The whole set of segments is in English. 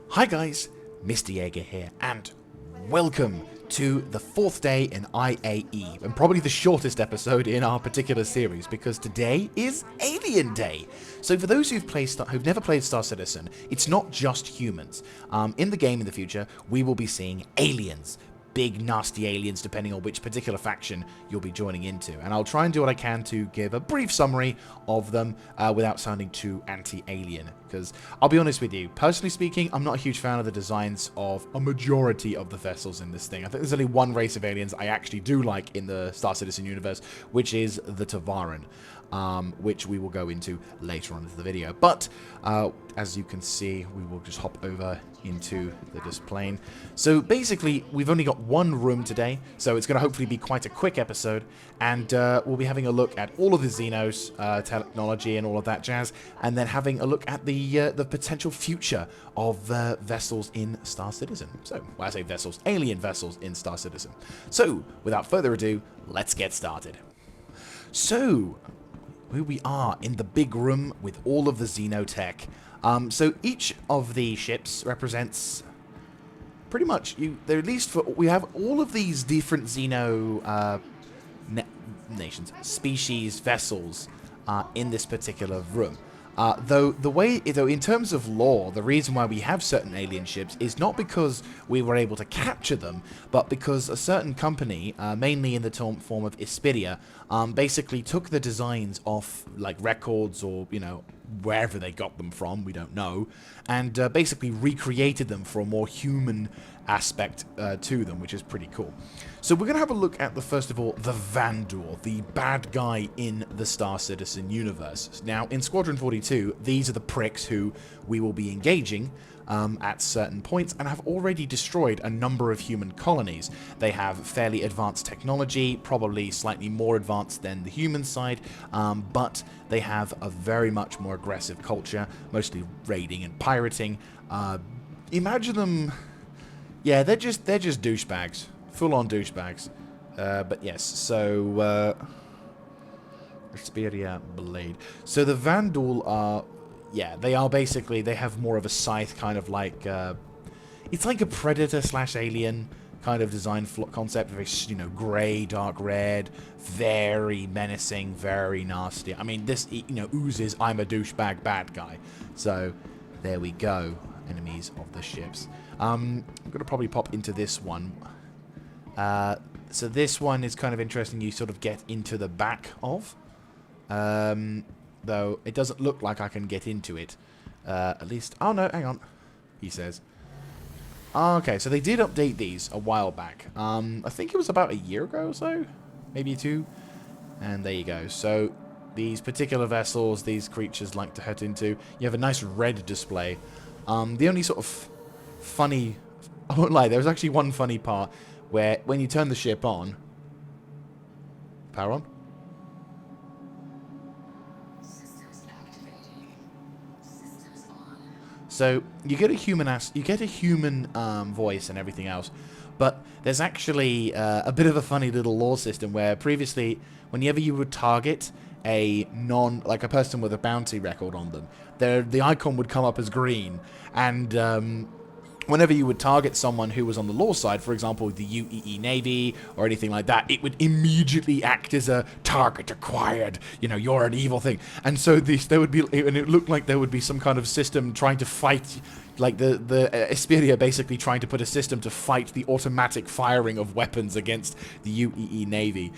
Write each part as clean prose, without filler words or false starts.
Hi guys, Mr. Jaeger here, and welcome to the 4th day in IAE, and probably the shortest episode in our particular series, because today is Alien Day. So for those who've never played Star Citizen, it's not just humans. In the game in the future, we will be seeing aliens. Big, nasty aliens, depending on which particular faction you'll be joining into. And I'll try and do what I can to give a brief summary of them without sounding too anti-alien. Because I'll be honest with you, personally speaking, I'm not a huge fan of the designs of a majority of the vessels in this thing. I think there's only one race of aliens I actually do like in the Star Citizen universe, which is the Tavarin. Which we will go into later on in the video. But as you can see, we will just hop over into the display. So basically, we've only got one room today, so it's going to hopefully be quite a quick episode, and we'll be having a look at all of the Xenos technology and all of that jazz, and then having a look at the potential future of vessels in Star Citizen. So, when I say vessels, alien vessels in Star Citizen. So, without further ado, let's get started. So, here we are in the big room with all of the Xenotech. So each of the ships represents pretty much they're at least we have all of these different Xeno nations, species, vessels in this particular room. Though in terms of lore, the reason why we have certain alien ships is not because we were able to capture them, but because a certain company, mainly in the form of Ispiria, basically took the designs off like records or wherever they got them from, we don't know, and basically recreated them for a more human aspect to them, which is pretty cool. So we're going to have a look at first of all, the Vandal, the bad guy in the Star Citizen universe. Now, in Squadron 42, these are the pricks who we will be engaging at certain points, and have already destroyed a number of human colonies. They have fairly advanced technology, probably slightly more advanced than the human side, but they have a very much more aggressive culture, mostly raiding and pirating. Imagine them... Yeah, they're just douchebags. Full-on douchebags. But yes, so... Xperia Blade. So the Vandal are... Yeah, they are basically... They have more of a scythe, kind of like... it's like a Predator/Alien kind of design concept. Very, grey, dark red. Very menacing, very nasty. I mean, this, oozes, I'm a douchebag bad guy. So, there we go. Enemies of the ships. I'm going to probably pop into this one. So this one is kind of interesting. You sort of get into the back of. Though it doesn't look like I can get into it. At least... Oh, no, hang on. He says. Okay, so they did update these a while back. I think it was about a year ago or so. Maybe 2. And there you go. So these particular vessels, these creatures like to head into. You have a nice red display. The only sort of funny... I won't lie, there was actually one funny part where when you turn the ship on... Power on? Systems activating. Systems on. So you get a human voice and everything else, but there's actually a bit of a funny little lore system where previously, whenever you would target a person with a bounty record on them, the icon would come up as green, and whenever you would target someone who was on the law side, for example, the UEE Navy or anything like that, it would immediately act as a target acquired. You're an evil thing. And so it looked like there would be some kind of system trying to fight, like the Ispiria basically trying to put a system to fight the automatic firing of weapons against the UEE Navy,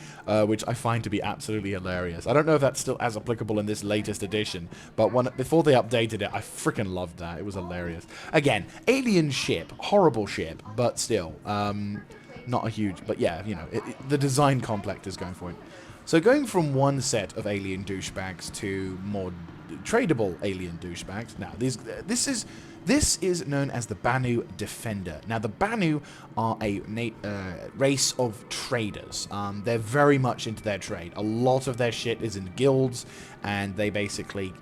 which I find to be absolutely hilarious. I don't know if that's still as applicable in this latest edition, but before they updated it, I freaking loved that. It was hilarious. Again, alien ship, horrible ship, but still, not a huge, but yeah, the design complex is going for it. So going from one set of alien douchebags to more tradable alien douchebags. Now, this is known as the Banu Defender. Now, the Banu are a race of traders. They're very much into their trade. A lot of their shit is in guilds, and they basically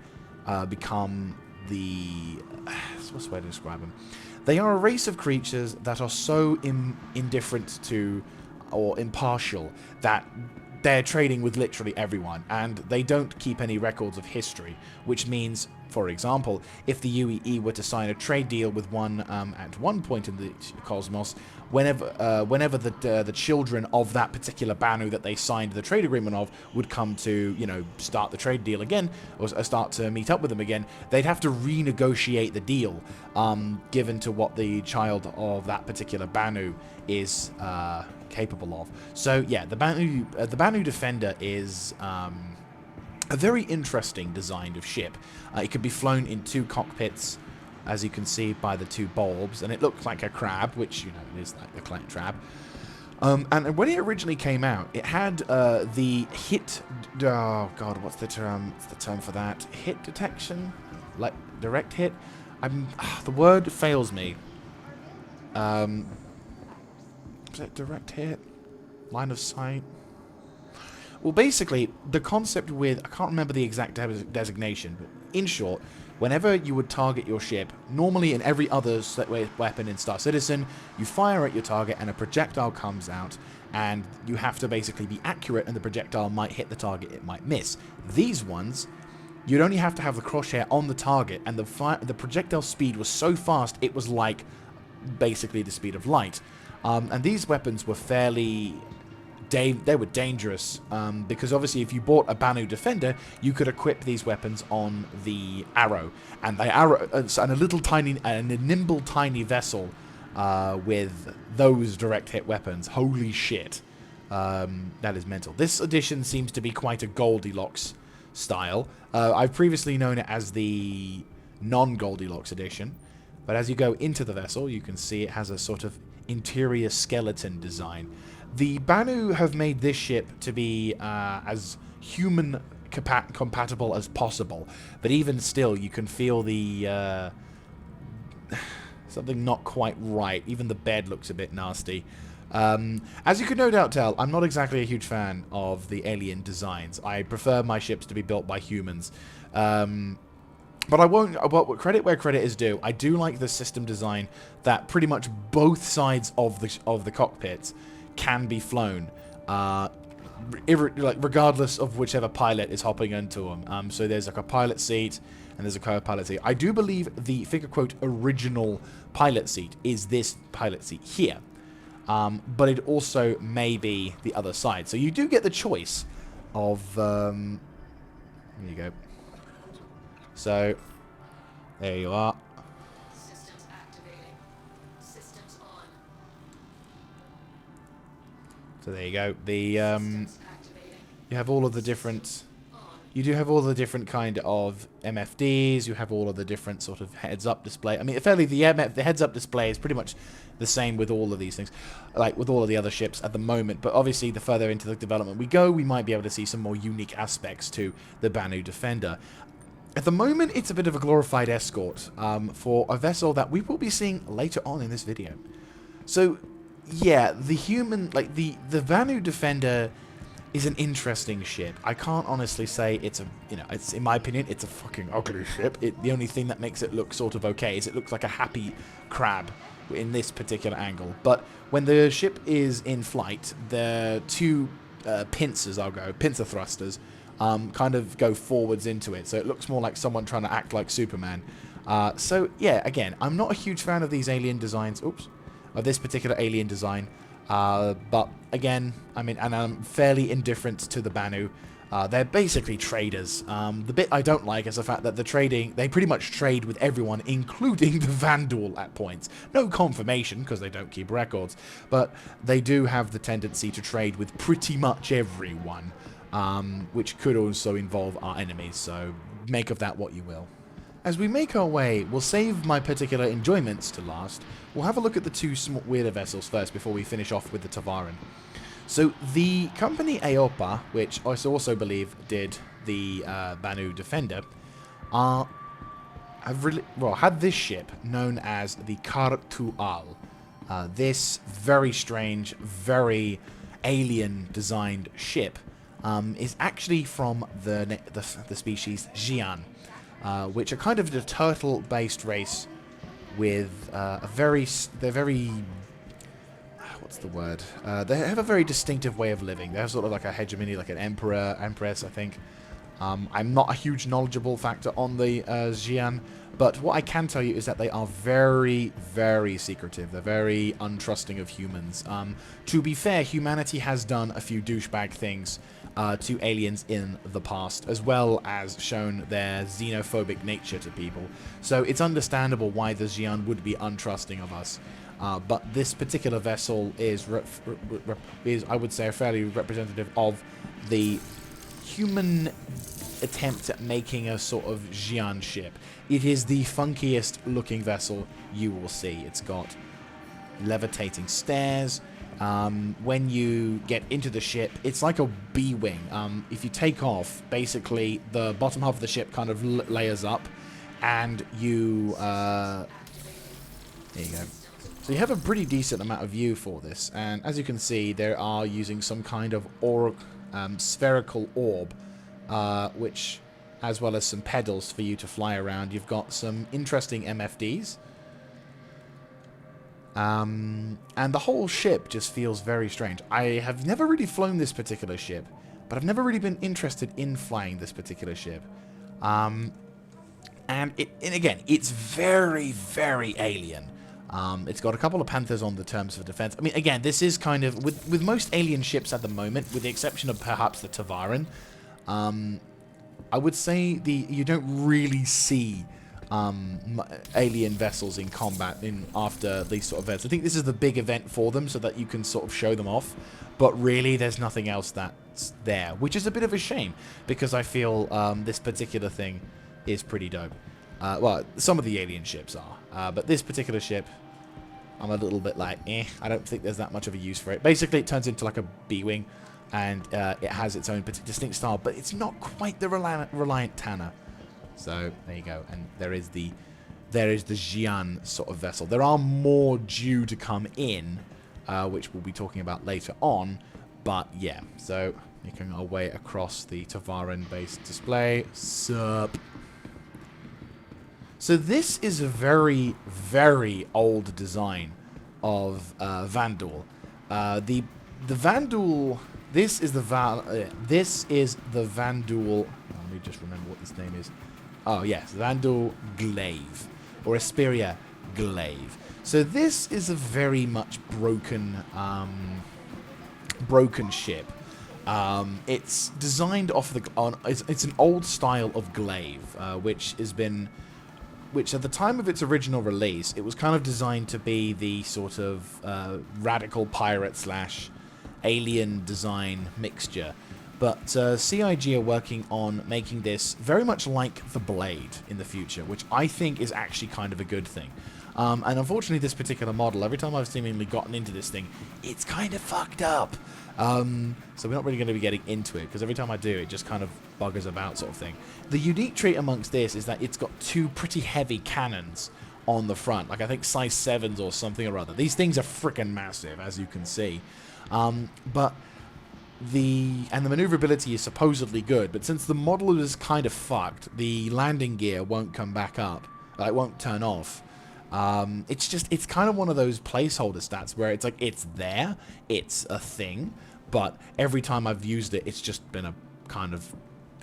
become the... What's the way to describe them? They are a race of creatures that are so indifferent to, or impartial, that they're trading with literally everyone, and they don't keep any records of history, which means For example, if the UEE were to sign a trade deal with one at one point in the cosmos, whenever the children of that particular Banu that they signed the trade agreement of would come to, start the trade deal again, or start to meet up with them again, they'd have to renegotiate the deal, given to what the child of that particular Banu is capable of. So yeah, the Banu Defender is a very interesting design of ship. It can be flown in 2 cockpits, as you can see by the 2 bulbs, and it looks like a crab, which, it is like the crab. And when it originally came out, it had the hit... Oh, God, what's the term? What's the term for that? Hit detection? Like, direct hit? The word fails me. Is it direct hit? Line of sight? Well, basically, the concept with... I can't remember the exact designation, but in short, whenever you would target your ship, normally in every other weapon in Star Citizen, you fire at your target and a projectile comes out, and you have to basically be accurate, and the projectile might hit the target, it might miss. These ones, you'd only have to have the crosshair on the target, and the projectile speed was so fast, it was like basically the speed of light. And these weapons were fairly... They were dangerous, because obviously if you bought a Banu Defender, you could equip these weapons on the Arrow, and the Arrow, and a nimble tiny vessel with those direct hit weapons. Holy shit, that is mental. This edition seems to be quite a Goldilocks style. I've previously known it as the non-Goldilocks edition, but as you go into the vessel, you can see it has a sort of interior skeleton design. The Banu have made this ship to be as human compatible as possible, but even still, you can feel the something not quite right. Even the bed looks a bit nasty. As you could no doubt tell, I'm not exactly a huge fan of the alien designs. I prefer my ships to be built by humans. But I won't. But credit where credit is due. I do like the system design that pretty much both sides of the cockpit can be flown, regardless of whichever pilot is hopping into them. So there's like a pilot seat and there's a co-pilot seat. I do believe the figure quote original pilot seat is this pilot seat here, but it also may be the other side. So you do get the choice of. There you go. So there you are. So there you go. You have all of the different. You do have all the different kind of MFDs. You have all of the different sort of heads-up display. I mean, fairly the heads-up display is pretty much the same with all of these things, like with all of the other ships at the moment. But obviously, the further into the development we go, we might be able to see some more unique aspects to the Banu Defender. At the moment, it's a bit of a glorified escort for a vessel that we will be seeing later on in this video. So. Yeah, the Banu Defender is an interesting ship. I can't honestly say it's it's, in my opinion, it's a fucking ugly ship. The only thing that makes it look sort of okay is it looks like a happy crab in this particular angle. But when the ship is in flight, the 2 pincer thrusters, kind of go forwards into it. So it looks more like someone trying to act like Superman. So yeah, again, I'm not a huge fan of these alien designs. Oops. Of this particular alien design, but again, I mean, and I'm fairly indifferent to the Banu. They're basically traders. The bit I don't like is the fact that they pretty much trade with everyone, including the Vandal at points. No confirmation, because they don't keep records, but they do have the tendency to trade with pretty much everyone, which could also involve our enemies, so make of that what you will. As we make our way, we'll save my particular enjoyments to last. We'll have a look at the 2 weirder vessels first before we finish off with the Tavarin. So the company AOPA, which I also believe did the Banu Defender, had this ship known as the Kartual. This very strange, very alien-designed ship is actually from the species Xi'an. Which are kind of a turtle-based race with they're very, what's the word? They have a very distinctive way of living. They have sort of like a hegemony, like an emperess, I think. I'm not a huge knowledgeable factor on the Xi'an, but what I can tell you is that they are very, very secretive. They're very untrusting of humans. To be fair, humanity has done a few douchebag things to aliens in the past, as well as shown their xenophobic nature to people. So it's understandable why the Xi'an would be untrusting of us. But this particular vessel is, I would say, fairly representative of the human attempt at making a sort of Xi'an ship. It is the funkiest looking vessel you will see. It's got levitating stairs. When you get into the ship, it's like a B-wing. If you take off, basically the bottom half of the ship kind of layers up, and you there you go. So you have a pretty decent amount of view for this, and as you can see, they are using some kind of spherical orb, which, as well as some pedals for you to fly around. You've got some interesting MFDs. And the whole ship just feels very strange. I have never really flown this particular ship, but I've never really been interested in flying this particular ship. And again, it's very, very alien. It's got a couple of Panthers on the terms of defense. I mean, again, this is kind of, with most alien ships at the moment, with the exception of perhaps the Tavarin, I would say you don't really see alien vessels in combat after these sort of events. I think this is the big event for them so that you can sort of show them off, but really there's nothing else that's there, which is a bit of a shame, because I feel this particular thing is pretty dope. Well, some of the alien ships are, but this particular ship, I'm a little bit like, I don't think there's that much of a use for it. Basically, it turns into like a B-wing, and it has its own distinct style, but it's not quite the Reliant Tanner. So there you go, and there is the Xi'an sort of vessel. There are more due to come in, which we'll be talking about later on. But yeah, so making our way across the Tavarin-based display. Sup. So this is a very, very old design of Vanduul. The Vanduul. This is the Vanduul. Let me just remember what this name is. Oh yes, Vanduul Glaive, or Asperia Glaive. So this is a very much broken ship. It's designed off it's an old style of glaive, which at the time of its original release, it was kind of designed to be the sort of radical pirate / alien design mixture. But CIG are working on making this very much like the Blade in the future, which I think is actually kind of a good thing. And unfortunately, this particular model, every time I've seemingly gotten into this thing, it's kind of fucked up. So we're not really going to be getting into it, because every time I do, it just kind of buggers about sort of thing. The unique trait amongst this is that it's got two pretty heavy cannons on the front, like I think size 7s or something or other. These things are freaking massive, as you can see. But the maneuverability is supposedly good, but since the model is kind of fucked, the landing gear won't come back up. It won't turn off. It's kind of one of those placeholder stats where it's like, it's there, it's a thing, but every time I've used it, it's just been a kind of,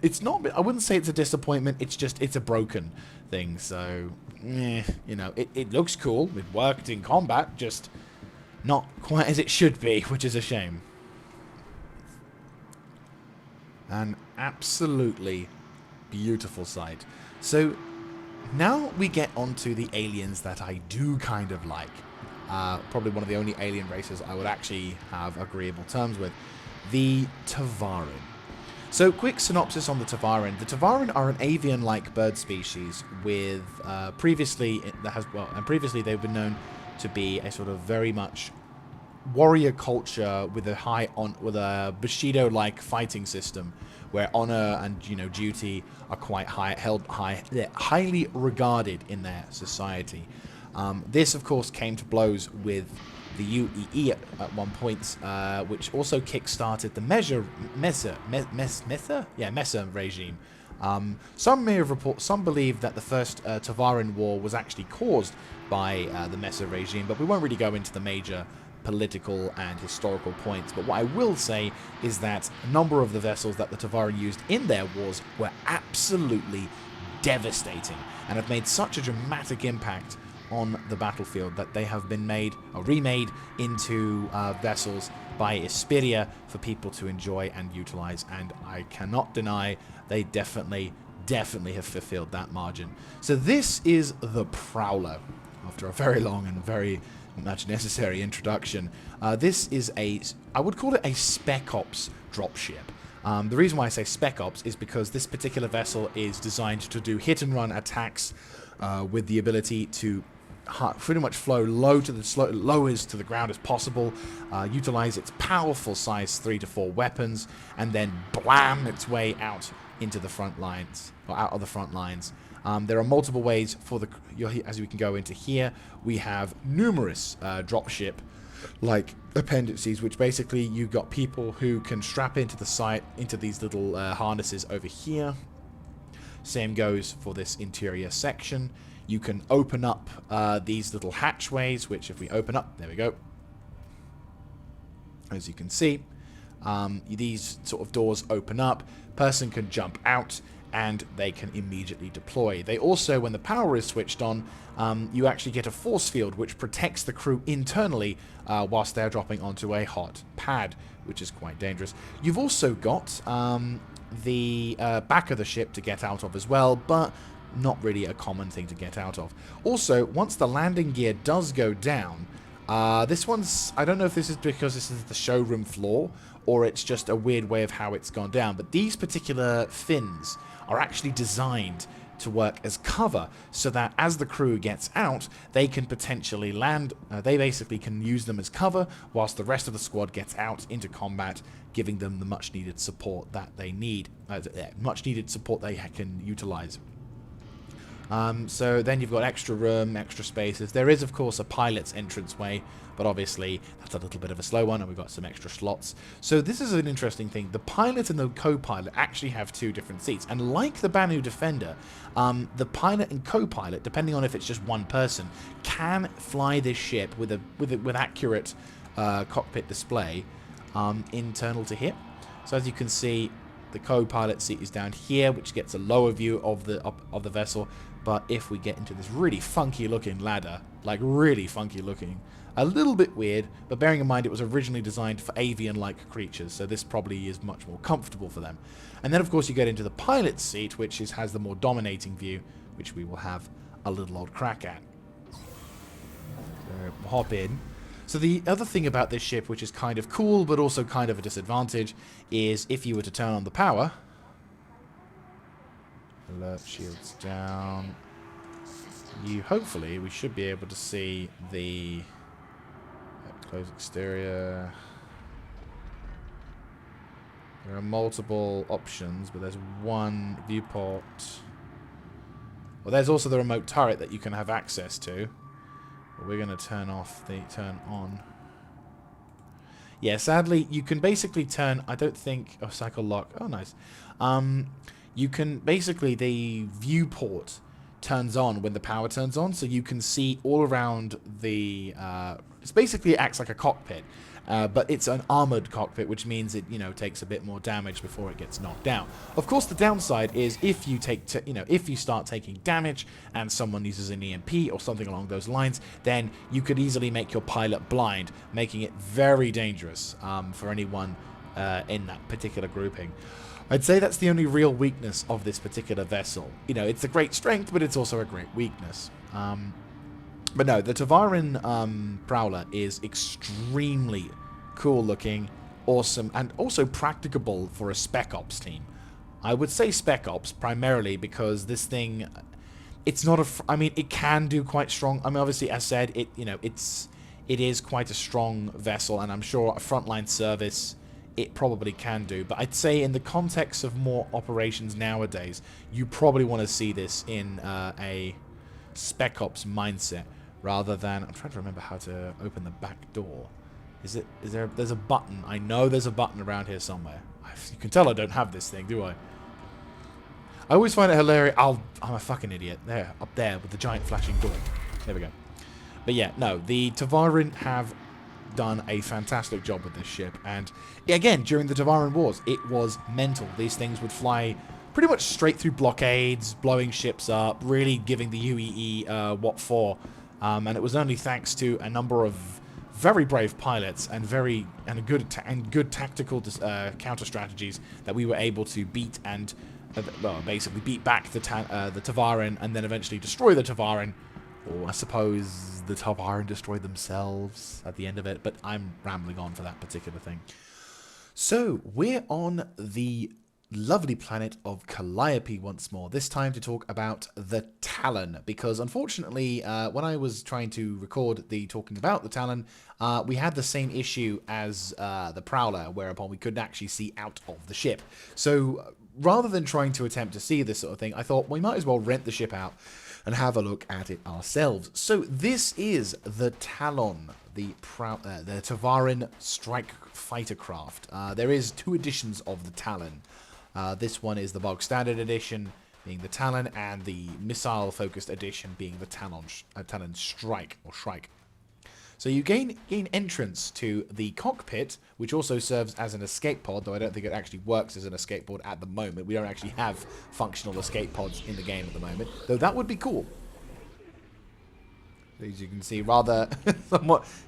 it's not, I wouldn't say it's a disappointment, it's a broken thing. So, you know, it looks cool, it worked in combat, just not quite as it should be, which is a shame. An absolutely beautiful sight. So now we get onto the aliens that I do kind of like. Probably one of the only alien races I would actually have agreeable terms with. The Tavarin. So quick synopsis on the Tavarin. The Tavarin are an avian-like bird species with previously they've been known to be a sort of very much warrior culture with a Bushido-like fighting system, where honor and duty are quite highly regarded in their society. This, of course, came to blows with the UEE at one point, which also kick-started the Mesa regime. Some believe that the first Tavarin war was actually caused by the Mesa regime, but we won't really go into the major political and historical points. But what I will say is that a number of the vessels that the Tavarin used in their wars were absolutely devastating and have made such a dramatic impact on the battlefield that they have been made or remade into vessels by Isperia for people to enjoy and utilize, and I cannot deny they definitely have fulfilled that margin. So this is the Prowler. After a very long and very much necessary introduction, this is I would call it a Spec Ops dropship. The reason why I say Spec Ops is because this particular vessel is designed to do hit-and-run attacks with the ability to pretty much flow lowest to the ground as possible, utilize its powerful size 3 to 4 weapons, and then blam its way out into the front lines, or out of the front lines. There are multiple ways for as we can go into here. We have numerous dropship like appendices, which basically you got people who can strap into the site into these little harnesses over here. Same goes for this interior section. You can open up these little hatchways, which if we open up, there we go. As you can see, these sort of doors open up. Person can jump out and they can immediately deploy. They also, when the power is switched on, you actually get a force field which protects the crew internally whilst they're dropping onto a hot pad, which is quite dangerous. You've also got the back of the ship to get out of as well, but not really a common thing to get out of. Also, once the landing gear does go down, this one's, I don't know if this is because this is the showroom floor or it's just a weird way of how it's gone down, but these particular fins are actually designed to work as cover so that as the crew gets out, they can potentially land, they basically can use them as cover whilst the rest of the squad gets out into combat, giving them the much needed support that they need, much needed support they can utilize. So then you've got extra room, extra spaces. There is, of course, a pilot's entranceway, but obviously that's a little bit of a slow one, and we've got some extra slots. So this is an interesting thing. The pilot and the co-pilot actually have 2 different seats, and like the Banu Defender, the pilot and co-pilot, depending on if it's just one person, can fly this ship with accurate cockpit display internal to here. So as you can see, the co-pilot seat is down here, which gets a lower view of the vessel. But if we get into this really funky looking ladder, like really funky looking, a little bit weird, but bearing in mind it was originally designed for avian-like creatures, so this probably is much more comfortable for them. And then of course you get into the pilot's seat, which has the more dominating view, which we will have a little old crack at. So we'll hop in. So the other thing about this ship, which is kind of cool, but also kind of a disadvantage, is if you were to turn on the power, alert shields down, hopefully we should be able to see the close exterior. There are multiple options, but there's one viewport. Well, there's also the remote turret that you can have access to. But we're going to turn on. Yeah, sadly, you can basically turn, I don't think, cycle lock. Oh, nice. You can, basically, the viewport turns on when the power turns on, so you can see all around the, it acts like a cockpit. But it's an armored cockpit, which means it, takes a bit more damage before it gets knocked down. Of course, the downside is if you if you start taking damage and someone uses an EMP or something along those lines, then you could easily make your pilot blind, making it very dangerous for anyone in that particular grouping. I'd say that's the only real weakness of this particular vessel. It's a great strength, but it's also a great weakness. But no, the Tavarin Prowler is extremely cool looking, awesome, and also practicable for a Spec Ops team. I would say Spec Ops primarily because this thing, it's not it can do quite strong. Obviously, as said, it is quite a strong vessel, and I'm sure a frontline service it probably can do. But I'd say in the context of more operations nowadays, you probably want to see this in a Spec Ops mindset. Rather than, I'm trying to remember how to open the back door. There's a button. I know there's a button around here somewhere. You can tell I don't have this thing, do I? I always find it hilarious. I'm a fucking idiot. There, up there with the giant flashing door. There we go. But yeah, no, the Tavarin have done a fantastic job with this ship. And again, during the Tavarin Wars, it was mental. These things would fly pretty much straight through blockades, blowing ships up, really giving the UEE what for. And it was only thanks to a number of very brave pilots and good tactical counter strategies that we were able to beat and basically beat back the Tavarin and then eventually destroy the Tavarin. Or I suppose the Tavarin destroyed themselves at the end of it, but I'm rambling on for that particular thing. So we're on the lovely planet of Calliope once more, this time to talk about the Talon, because unfortunately when I was trying to record the talking about the Talon, we had the same issue as the Prowler, whereupon we couldn't actually see out of the ship. So rather than trying to attempt to see this sort of thing, I thought we might as well rent the ship out and have a look at it ourselves. So this is the Talon, the Tavarin strike fighter craft. There is 2 editions of the Talon. This one is the bog standard edition, being the Talon, and the missile-focused edition being the Talon Shrike, or Shrike. So you gain entrance to the cockpit, which also serves as an escape pod, though I don't think it actually works as an escape pod at the moment. We don't actually have functional escape pods in the game at the moment, though that would be cool. As you can see, rather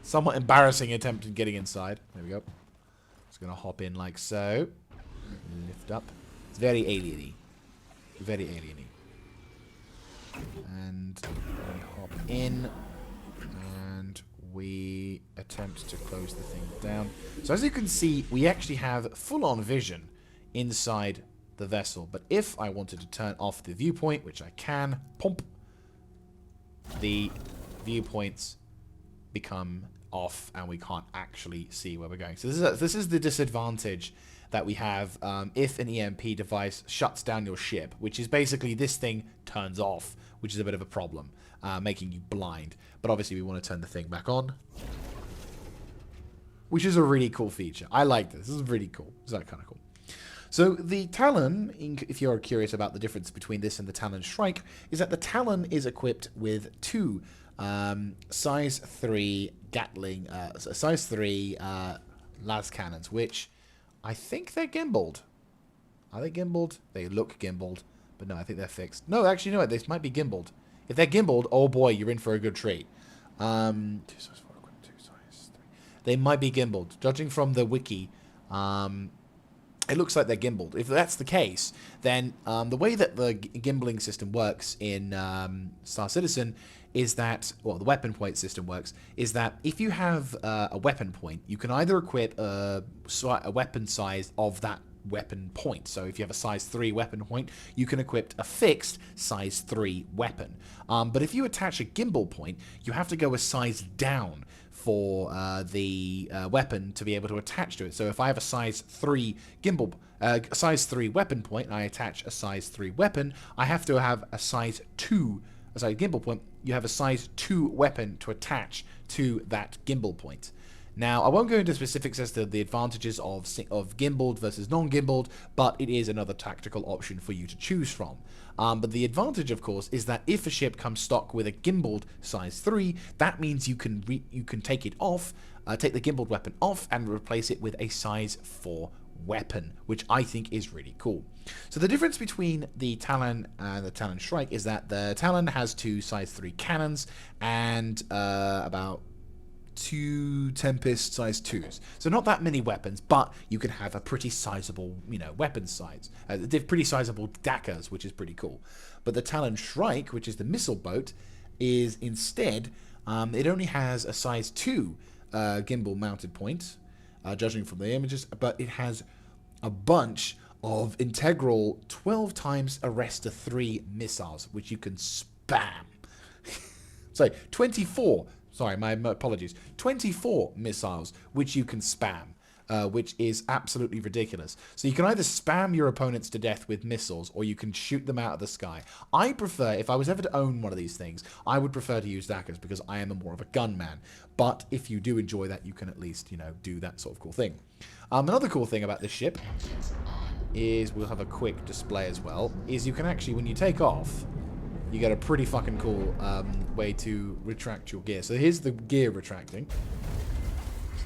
somewhat embarrassing attempt at getting inside. There we go. Just going to hop in like so. Lift up. It's very alien-y. Very alien-y. And we hop in. And we attempt to close the thing down. So as you can see, we actually have full-on vision inside the vessel. But if I wanted to turn off the viewpoint, which I can, pump, the viewpoints become off and we can't actually see where we're going. So this is the disadvantage that we have if an EMP device shuts down your ship, which is basically this thing turns off, which is a bit of a problem, making you blind. But obviously we want to turn the thing back on, which is a really cool feature. I like this. This is really cool. Is that kind of cool? So the Talon, if you're curious about the difference between this and the Talon Shrike, is that the Talon is equipped with 2 size 3 Gatling, size 3 las cannons, which I think they're gimbaled. Are they gimbaled? They look gimbaled, but no, I think they're fixed. No, actually, no, this might be gimbaled. If they're gimbaled, oh boy, you're in for a good treat. 2 size 4, 2 size 3. They might be gimbaled. Judging from the wiki, it looks like they're gimbaled. If that's the case, then the way that the gimbaling system works in Star Citizen is that, well, the weapon point system works, is that if you have a weapon point, you can either equip a weapon size of that weapon point. So if you have a size 3 weapon point, you can equip a fixed size 3 weapon. But if you attach a gimbal point, you have to go a size down for the weapon to be able to attach to it. So if I have a size 3 gimbal, size 3 weapon point, and I attach a size 3 weapon, I have to have a size 2, gimbal point. You have a size 2 weapon to attach to that gimbal point. Now, I won't go into specifics as to the advantages of gimbaled versus non-gimbaled, but it is another tactical option for you to choose from. But the advantage, of course, is that if a ship comes stock with a gimbaled size 3, that means you can take it off, take the gimbaled weapon off, and replace it with a size 4 weapon, which I think is really cool. So the difference between the Talon and the Talon Shrike is that the Talon has 2 size 3 cannons and about 2 Tempest size 2s. So not that many weapons, but you can have a pretty sizable, weapon size. Pretty sizable daggers, which is pretty cool. But the Talon Shrike, which is the missile boat, is instead, it only has a size 2 gimbal mounted point, judging from the images, but it has a bunch of integral 12 times Arrestor 3 missiles, which you can spam. Sorry, 24. Sorry, my apologies. 24 missiles, which you can spam, which is absolutely ridiculous. So you can either spam your opponents to death with missiles, or you can shoot them out of the sky. I prefer, if I was ever to own one of these things, I would prefer to use daggers because I am more of a gunman. But if you do enjoy that, you can at least, do that sort of cool thing. Another cool thing about this ship is, we'll have a quick display as well, is you can actually, when you take off, you get a pretty fucking cool way to retract your gear. So here's the gear retracting.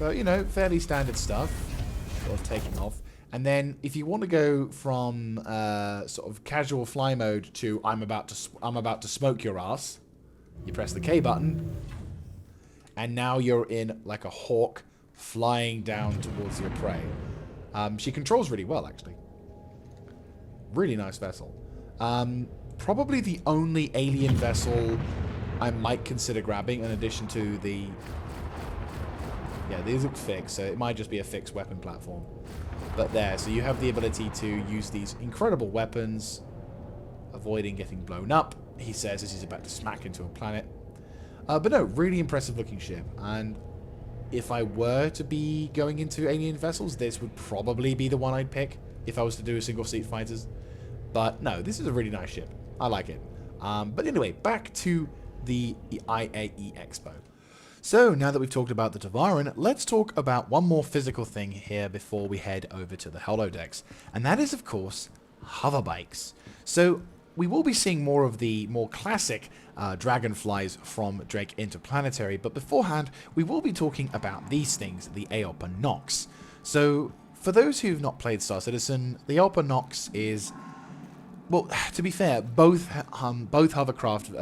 So, you know, fairly standard stuff. Sort of taking off. And then if you want to go from sort of casual fly mode to I'm about to smoke your ass, you press the K button. And now you're in like a hawk flying down towards your prey. She controls really well, actually. Really nice vessel. Probably the only alien vessel I might consider grabbing in addition to the... Yeah, these look fixed, so it might just be a fixed weapon platform. But there, so you have the ability to use these incredible weapons, avoiding getting blown up, he says as he's about to smack into a planet. But no, really impressive looking ship. And if I were to be going into alien vessels, this would probably be the one I'd pick if I was to do a single seat fighters. But no, this is a really nice ship. I like it. But anyway, back to the IAE Expo. So, now that we've talked about the Tavarin, let's talk about one more physical thing here before we head over to the holodecks. And that is, of course, hover bikes. So, we will be seeing more of the more classic dragonflies from Drake Interplanetary, but beforehand, we will be talking about these things, the AUEC Nox. So, for those who've not played Star Citizen, the AUEC Nox is... Well, to be fair, both hovercraft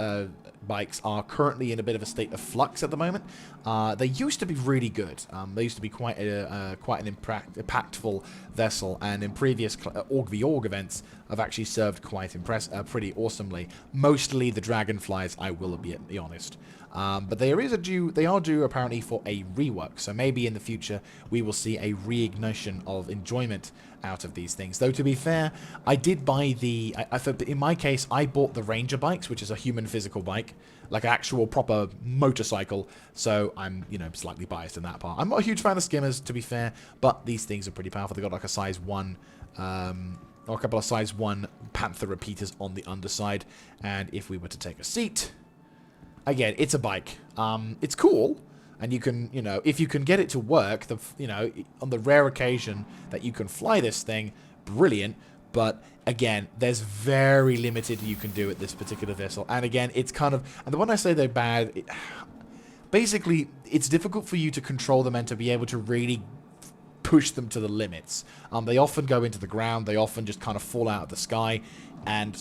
bikes are currently in a bit of a state of flux at the moment. They used to be really good. They used to be quite an impactful vessel, and in previous Org v Org events, have actually served quite pretty awesomely. Mostly the Dragonflies, I will be honest. But they are due apparently for a rework, so maybe in the future we will see a reignition of enjoyment out of these things. Though to be fair, I did buy in my case, I bought the Ranger bikes, which is a human physical bike, like an actual proper motorcycle, so I'm, you know, slightly biased in that part. I'm not a huge fan of skimmers, to be fair, but these things are pretty powerful. They've got like a size 1, or a couple of size 1 Panther repeaters on the underside, and if we were to take a seat... Again, it's a bike. It's cool, and you can, you know, if you can get it to work, you know, on the rare occasion that you can fly this thing, brilliant. But again, there's very limited you can do at this particular vessel. And again, it's kind of, and when I say they're bad, basically, it's difficult for you to control them and to be able to really push them to the limits. They often go into the ground. They often just kind of fall out of the sky, and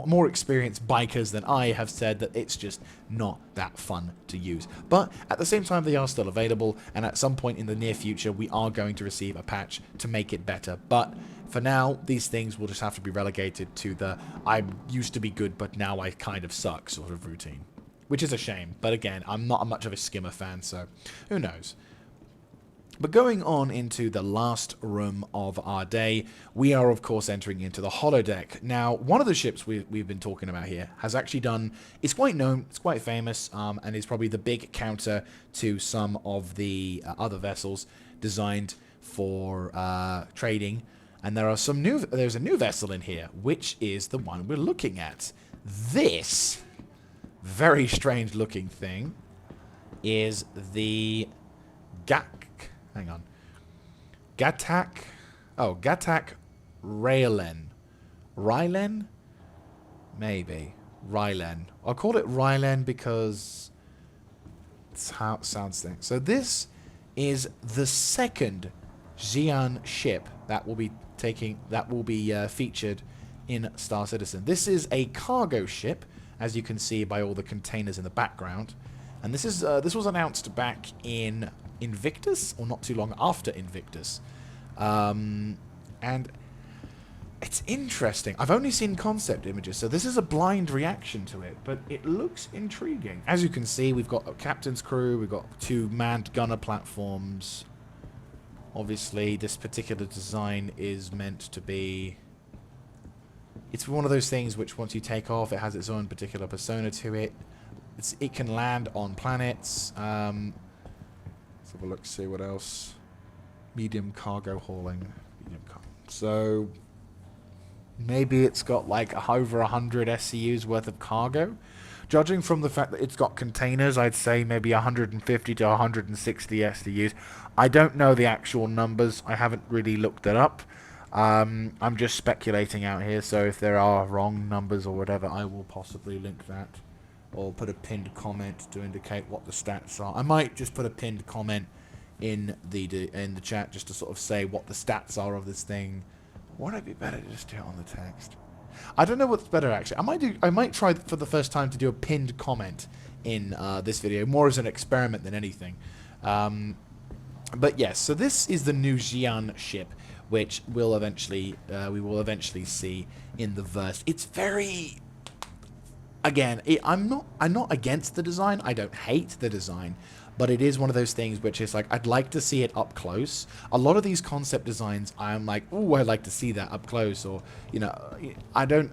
more experienced bikers than I have said that it's just not that fun to use. But at the same time, they are still available, and at some point in the near future we are going to receive a patch to make it better. But for now, these things will just have to be relegated to the I used to be good but now I kind of suck sort of routine, which is a shame. But again, I'm not much of a skimmer fan, so who knows. But going on into the last room of our day, we are of course entering into the holodeck. Now, one of the ships we've been talking about here has actually done, it's quite known, it's quite famous, and is probably the big counter to some of the other vessels designed for trading. And there's a new vessel in here, which is the one we're looking at. This very strange looking thing is the Gatak Rylen. Rylen? Maybe. Rylen. I'll call it Rylen because it's how it sounds thing. So this is the second Xi'an ship that will be featured in Star Citizen. This is a cargo ship, as you can see by all the containers in the background. And this was announced back in Invictus, or not too long after Invictus. And it's interesting. I've only seen concept images, so this is a blind reaction to it, but it looks intriguing. As you can see, we've got a captain's crew, we've got 2 manned gunner platforms. Obviously, this particular design is meant to be... It's one of those things which once you take off, it has its own particular persona to it. It can land on planets. Let's have a look, see what else. Medium cargo hauling. So maybe it's got like over 100 SCUs worth of cargo. Judging from the fact that it's got containers, I'd say maybe 150 to 160 SCUs. I don't know the actual numbers. I haven't really looked it up. I'm just speculating out here, so if there are wrong numbers or whatever, I will possibly link that or put a pinned comment to indicate what the stats are. I might just put a pinned comment in the chat just to sort of say what the stats are of this thing. Would it be better to just do it on the text? I don't know what's better actually. I might try for the first time to do a pinned comment in this video, more as an experiment than anything. But yes, so this is the new Xi'an ship, which will eventually we will eventually see in the verse. It's very, again, I'm not against the design. I don't hate the design, but it is one of those things which is like, I'd like to see it up close. A lot of these concept designs, I'm like, ooh, I'd like to see that up close, or, you know, I don't,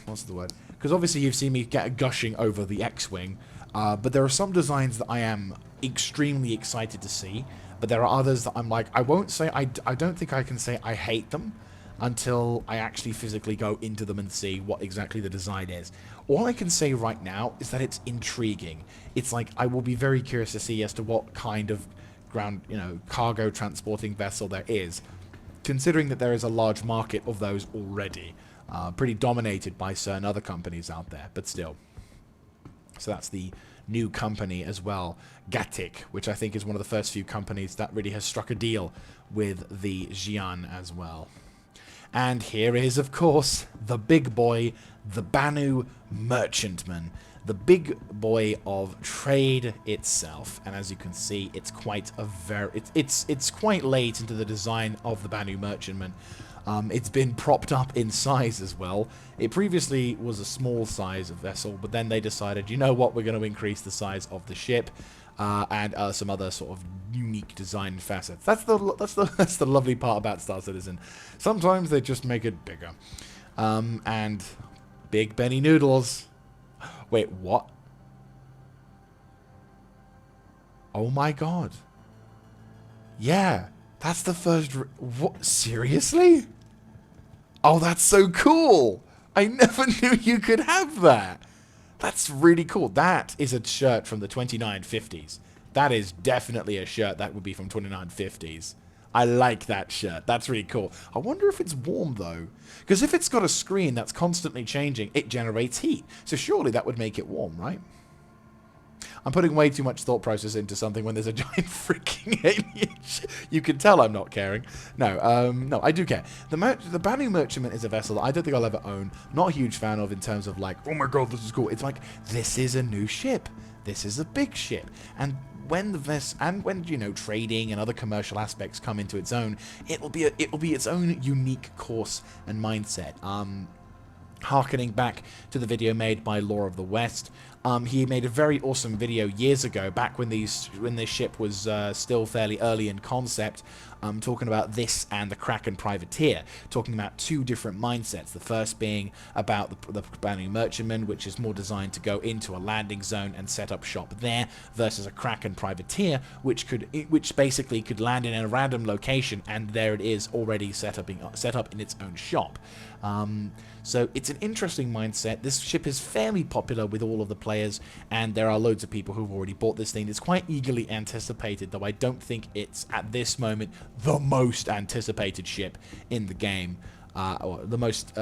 what's the word? Because obviously you've seen me get gushing over the X-Wing, but there are some designs that I am extremely excited to see, but there are others that I'm like, I won't say, I don't think I can say I hate them until I actually physically go into them and see what exactly the design is. All I can say right now is that it's intriguing. It's like, I will be very curious to see as to what kind of ground, you know, cargo transporting vessel there is, considering that there is a large market of those already, pretty dominated by certain other companies out there, but still. So that's the new company as well, Gatik, which I think is one of the first few companies that really has struck a deal with the Xi'an as well. And here is, of course, the big boy, the Banu Merchantman, the big boy of trade itself. And as you can see, it's quite a it's quite late into the design of the Banu Merchantman. It's been propped up in size as well. It previously was a small size of vessel, but then they decided, you know what, we're going to increase the size of the ship. And some other sort of unique design facets. That's the lovely part about Star Citizen. Sometimes they just make it bigger. And Big Benny Noodles. Wait, what? Oh my god. Yeah, that's the first. What? Seriously? Oh, that's so cool. I never knew you could have that. That's really cool. That is a shirt from the 2950s. That is definitely a shirt that would be from 2950s. I like that shirt. That's really cool. I wonder if it's warm, though. Because if it's got a screen that's constantly changing, it generates heat. So surely that would make it warm, right? I'm putting way too much thought process into something when there's a giant freaking alien. You can tell I'm not caring. No, no, I do care. The Banu Merchantman is a vessel that I don't think I'll ever own. Not a huge fan of in terms of like, oh my god, this is cool. It's like, this is a new ship. This is a big ship. And when when you know, trading and other commercial aspects come into its own, it will be its own unique course and mindset. Harkening back to the video made by Law of the West, he made a very awesome video years ago, back when this ship was still fairly early in concept, talking about this and the Kraken Privateer, talking about two different mindsets. The first being about the Banu Merchantman, which is more designed to go into a landing zone and set up shop there, versus a Kraken Privateer, which basically could land in a random location, and there it is already set up in its own shop. So it's an interesting mindset. This ship is fairly popular with all of the players, and there are loads of people who've already bought this thing. It's quite eagerly anticipated, though I don't think it's, at this moment, the most anticipated ship in the game. Or the most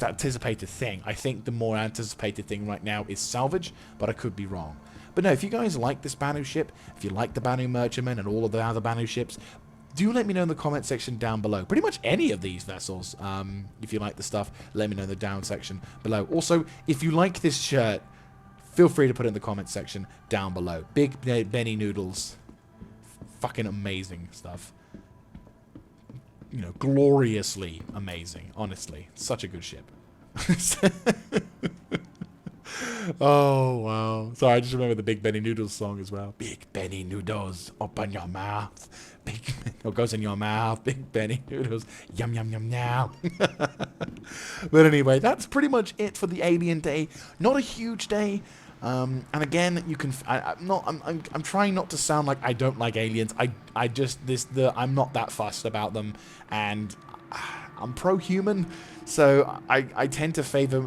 anticipated thing. I think the more anticipated thing right now is salvage, but I could be wrong. But no, if you guys like this Banu ship, if you like the Banu Merchantman and all of the other Banu ships, do let me know in the comment section down below. Pretty much any of these vessels. If you like the stuff, let me know in the down section below. Also, if you like this shirt, feel free to put it in the comment section down below. Big Benny Noodles. Fucking amazing stuff. You know, gloriously amazing. Honestly. Such a good ship. Oh, wow. Sorry, I just remember the Big Benny Noodles song as well. Big Benny Noodles, open your mouth. Big what goes in your mouth? Big Benny Noodles. Yum, yum, yum, yum. But anyway, that's pretty much it for the Alien Day. Not a huge day. And again, you can. I'm trying not to sound like I don't like aliens. I'm not that fussed about them, and I'm pro-human, so I tend to favor,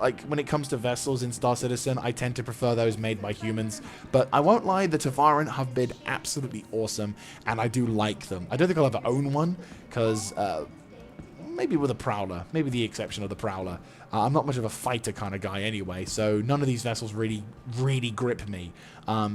like, when it comes to vessels in Star Citizen, I tend to prefer those made by humans. But I won't lie, the Tavarin have been absolutely awesome, and I do like them. I don't think I'll ever own one, because maybe with a Prowler, maybe the exception of the Prowler. I'm not much of a fighter kind of guy anyway, so none of these vessels really grip me,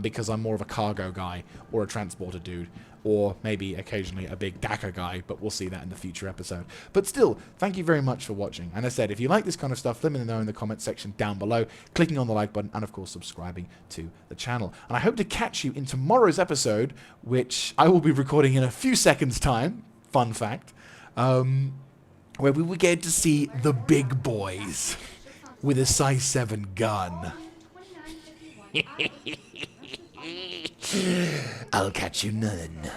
because I'm more of a cargo guy or a transporter dude, or maybe occasionally a big Dakar guy, but we'll see that in the future episode. But still, thank you very much for watching. And as I said, if you like this kind of stuff, let me know in the comment section down below, clicking on the like button, and of course subscribing to the channel. And I hope to catch you in tomorrow's episode, which I will be recording in a few seconds' time, fun fact, where we will get to see the big boys with a size 7 gun. I'll catch you none.